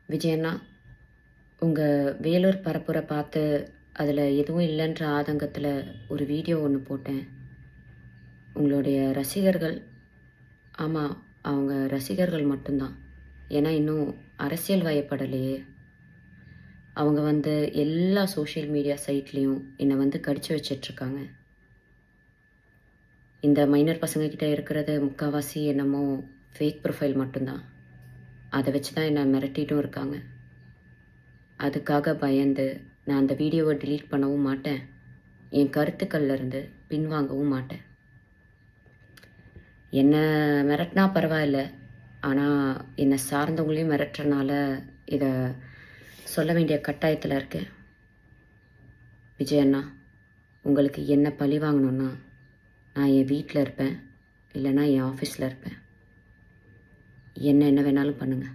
விஜயண்ணா, உங்கள் வேலூர் பரப்புரை பார்த்து அதில் எதுவும் இல்லைன்ற ஆதங்கத்தில் ஒரு வீடியோ ஒன்று போட்டேன். உங்களுடைய ரசிகர்கள், ஆமாம், அவங்க ரசிகர்கள் மட்டும்தான். ஏன்னா இன்னும் அரசியல் வயப்படலையே. அவங்க எல்லா சோஷியல் மீடியா சைட்லேயும் என்னை கடிச்சு வச்சிட்ருக்காங்க. இந்த மைனர் பசங்கக்கிட்ட இருக்கிறது முக்கால்வாசி என்னமோ ஃபேக் ப்ரொஃபைல் மட்டும்தான். அதை வச்சு தான் என்னை மிரட்டிட்டும் இருக்காங்க. அதுக்காக பயந்து நான் அந்த வீடியோவை டிலீட் பண்ணவும் மாட்டேன், என் கருத்துக்கள்லேருந்து பின்வாங்கவும் மாட்டேன். என்னை மிரட்டினா பரவாயில்ல, ஆனால் என்னை சார்ந்தவங்களையும் மிரட்டுறனால இதை சொல்ல வேண்டிய கட்டாயத்தில் இருக்கேன். விஜயண்ணா, உங்களுக்கு என்ன பழி வாங்கணுன்னா நான் என் வீட்டில் இருப்பேன், இல்லைன்னா என் ஆஃபீஸில் இருப்பேன். என்ன வேணாலும் பண்ணுங்கள்.